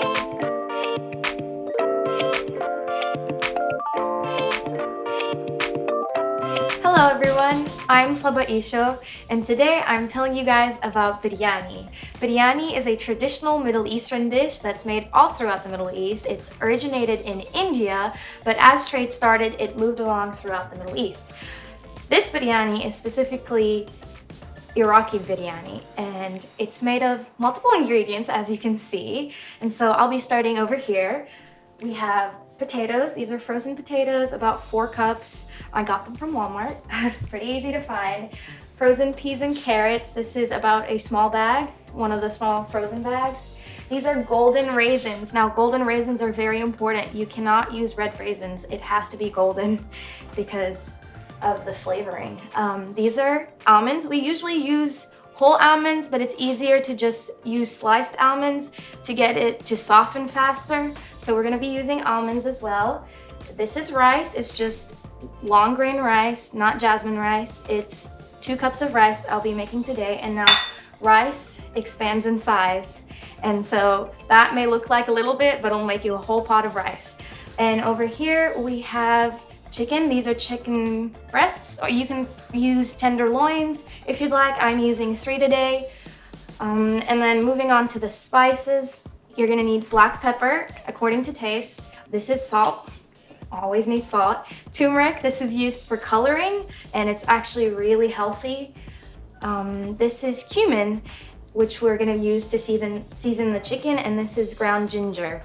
Hello everyone, I'm Saba and today I'm telling you guys about biryani. Biryani is a traditional Middle Eastern dish that's made all throughout the Middle East. It's originated in India, but as trade started, it moved along throughout the Middle East. This biryani is specifically Iraqi biryani, and it's made of multiple ingredients, as you can see. And so I'll be starting over here. We have potatoes. These are frozen potatoes, about 4 cups. I got them from Walmart. Pretty easy to find. Frozen peas and carrots. This is about a small bag, one of the small frozen bags. These are golden raisins. Now, golden raisins are very important. You cannot use red raisins. It has to be golden because of the flavoring. These are almonds. We usually use whole almonds, but it's easier to just use sliced almonds to get it to soften faster. So we're gonna be using almonds as well. This is rice. It's just long grain rice, not jasmine rice. It's 2 cups of rice I'll be making today. And now rice expands in size. And so that may look like a little bit, but it'll make you a whole pot of rice. And over here we have chicken. These are chicken breasts, or you can use tender loins if you'd like. I'm using 3 today. And then moving on to the spices, you're gonna need black pepper according to taste. This is salt, always need salt. Turmeric, this is used for coloring and it's actually really healthy. This is cumin, which we're gonna use to season the chicken, and this is ground ginger.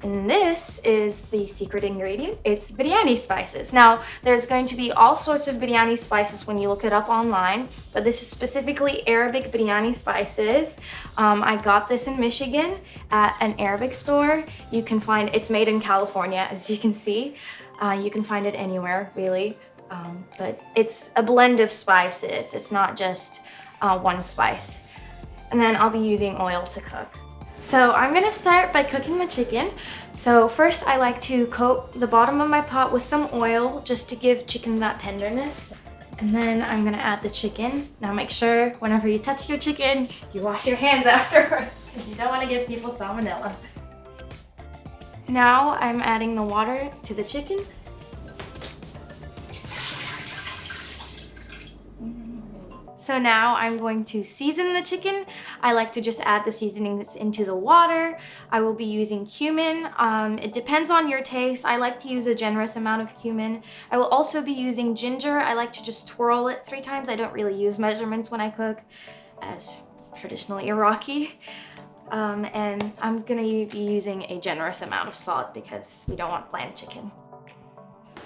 And this is the secret ingredient. It's biryani spices. Now, there's going to be all sorts of biryani spices when you look it up online, but this is specifically Arabic biryani spices. I got this in Michigan at an Arabic store. You can find, it's made in California, as you can see. You can find it anywhere, really. But it's a blend of spices. It's not just one spice. And then I'll be using oil to cook. So I'm gonna start by cooking the chicken. So first I like to coat the bottom of my pot with some oil just to give chicken that tenderness. And then I'm gonna add the chicken. Now make sure whenever you touch your chicken, you wash your hands afterwards because you don't wanna give people salmonella. Now I'm adding the water to the chicken. So now I'm going to season the chicken. I like to just add the seasonings into the water. I will be using cumin. It depends on your taste. I like to use a generous amount of cumin. I will also be using ginger. I like to just twirl it 3 times. I don't really use measurements when I cook, as traditionally Iraqi. And I'm gonna be using a generous amount of salt because we don't want bland chicken.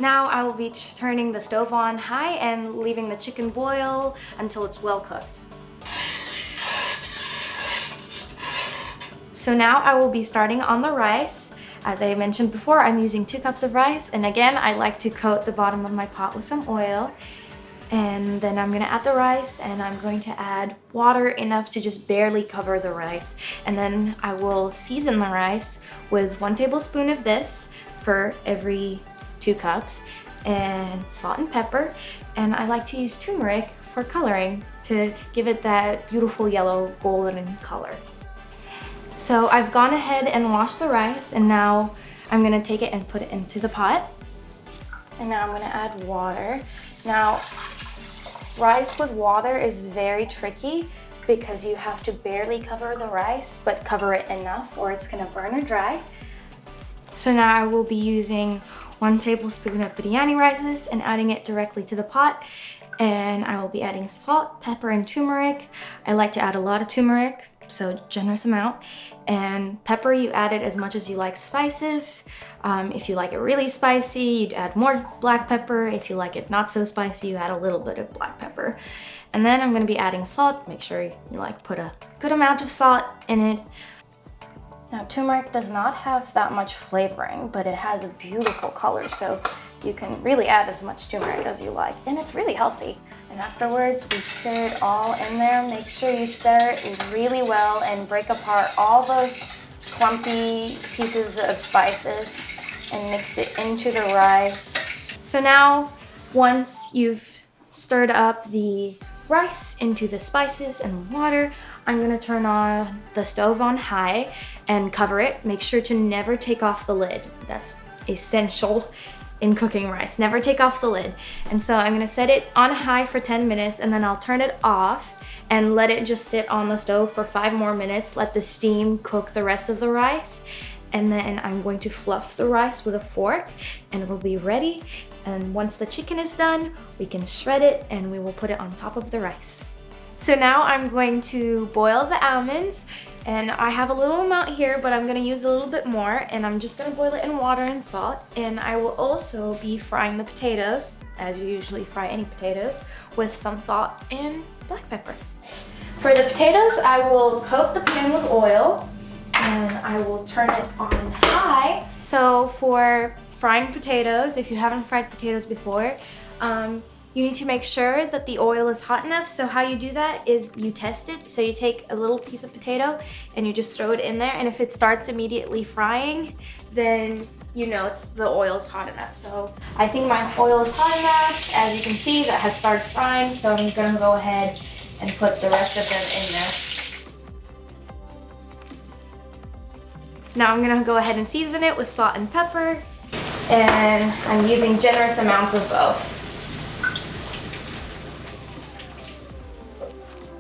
Now I will be turning the stove on high and leaving the chicken boil until it's well cooked. So now I will be starting on the rice. As I mentioned before, I'm using 2 cups of rice, and again, I like to coat the bottom of my pot with some oil. And then I'm gonna add the rice, and I'm going to add water enough to just barely cover the rice. And then I will season the rice with 1 tablespoon of this for every 2 cups, and salt and pepper. And I like to use turmeric for coloring to give it that beautiful yellow golden color. So I've gone ahead and washed the rice, and now I'm gonna take it and put it into the pot. And now I'm gonna add water. Now, rice with water is very tricky because you have to barely cover the rice, but cover it enough or it's gonna burn or dry. So now I will be using 1 tablespoon of biryani rices and adding it directly to the pot. And I will be adding salt, pepper, and turmeric. I like to add a lot of turmeric, so generous amount. And pepper, you add it as much as you like spices. If you like it really spicy, you'd add more black pepper. If you like it not so spicy, you add a little bit of black pepper. And then I'm gonna be adding salt. Make sure you put a good amount of salt in it. Now, turmeric does not have that much flavoring, but it has a beautiful color, so you can really add as much turmeric as you like, and it's really healthy. And afterwards, we stir it all in there. Make sure you stir it really well and break apart all those clumpy pieces of spices and mix it into the rice. So now, once you've stirred up the rice into the spices and water, I'm gonna turn on the stove on high and cover it. Make sure to never take off the lid. That's essential in cooking rice. Never take off the lid. And so I'm gonna set it on high for 10 minutes and then I'll turn it off and let it just sit on the stove for 5 more minutes. Let the steam cook the rest of the rice. And then I'm going to fluff the rice with a fork and it will be ready. And once the chicken is done, we can shred it and we will put it on top of the rice. So now I'm going to boil the almonds, and I have a little amount here, but I'm gonna use a little bit more, and I'm just gonna boil it in water and salt. And I will also be frying the potatoes, as you usually fry any potatoes, with some salt and black pepper. For the potatoes, I will coat the pan with oil, and I will turn it on high. So for frying potatoes, if you haven't fried potatoes before, you need to make sure that the oil is hot enough. So how you do that is you test it. So you take a little piece of potato and you just throw it in there, and if it starts immediately frying, then you know the oil's hot enough. So I think my oil is hot enough. As you can see, that has started frying, so I'm gonna go ahead and put the rest of them in there. Now I'm gonna go ahead and season it with salt and pepper, and I'm using generous amounts of both.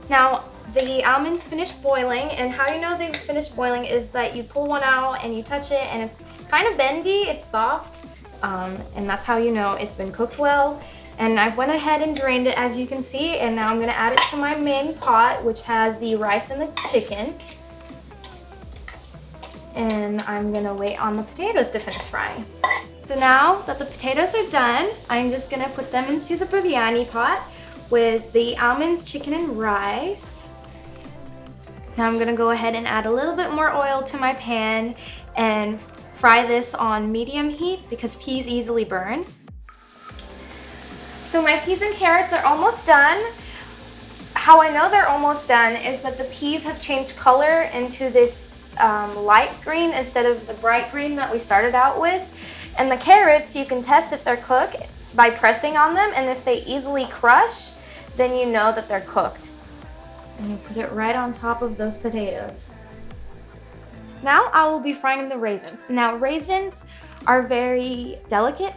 Now, the almonds finished boiling, and how you know they've finished boiling is that you pull one out and you touch it and it's kind of bendy, it's soft, and that's how you know it's been cooked well. And I went ahead and drained it, as you can see, and now I'm gonna add it to my main pot, which has the rice and the chicken. And I'm gonna wait on the potatoes to finish frying. So now that the potatoes are done, I'm just gonna put them into the biryani pot with the almonds, chicken, and rice. Now I'm gonna go ahead and add a little bit more oil to my pan and fry this on medium heat because peas easily burn. So my peas and carrots are almost done. How I know they're almost done is that the peas have changed color into this light green instead of the bright green that we started out with. And the carrots, you can test if they're cooked by pressing on them, and if they easily crush, then you know that they're cooked. And you put it right on top of those potatoes. Now I will be frying the raisins. Now raisins are very delicate,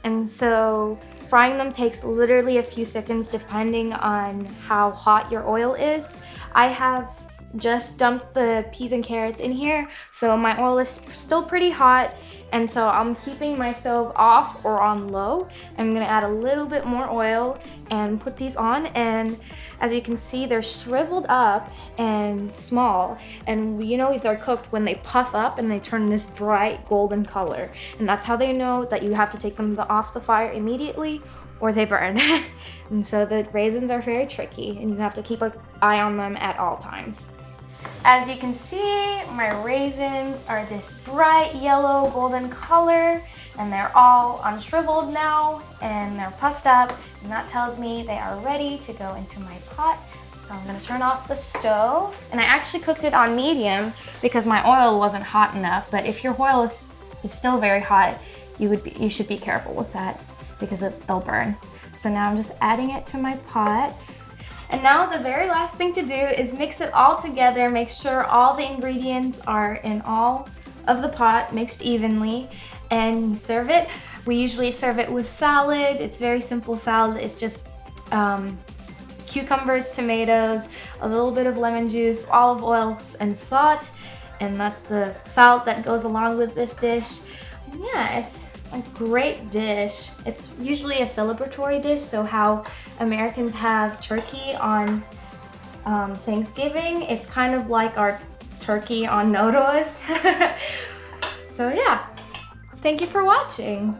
and so frying them takes literally a few seconds depending on how hot your oil is. I have just dumped the peas and carrots in here, so my oil is still pretty hot, and so I'm keeping my stove off or on low. I'm gonna add a little bit more oil and put these on, and as you can see, they're shriveled up and small, and you know they're cooked when they puff up and they turn this bright golden color, and that's how they know that you have to take them off the fire immediately or they burn. And so the raisins are very tricky, and you have to keep an eye on them at all times. As you can see, my raisins are this bright yellow golden color, and they're all unshriveled now, and they're puffed up, and that tells me they are ready to go into my pot. So I'm gonna turn off the stove, and I actually cooked it on medium because my oil wasn't hot enough, but if your oil is still very hot, you should be careful with that because they'll burn. So now I'm just adding it to my pot. And now the very last thing to do is mix it all together. Make sure all the ingredients are in all of the pot, mixed evenly, and you serve it. We usually serve it with salad. It's very simple salad. It's just cucumbers, tomatoes, a little bit of lemon juice, olive oil, and salt. And that's the salad that goes along with this dish. And yeah, it's a great dish. It's usually a celebratory dish, so how Americans have turkey on Thanksgiving, it's kind of like our turkey on Nodos. So yeah, thank you for watching.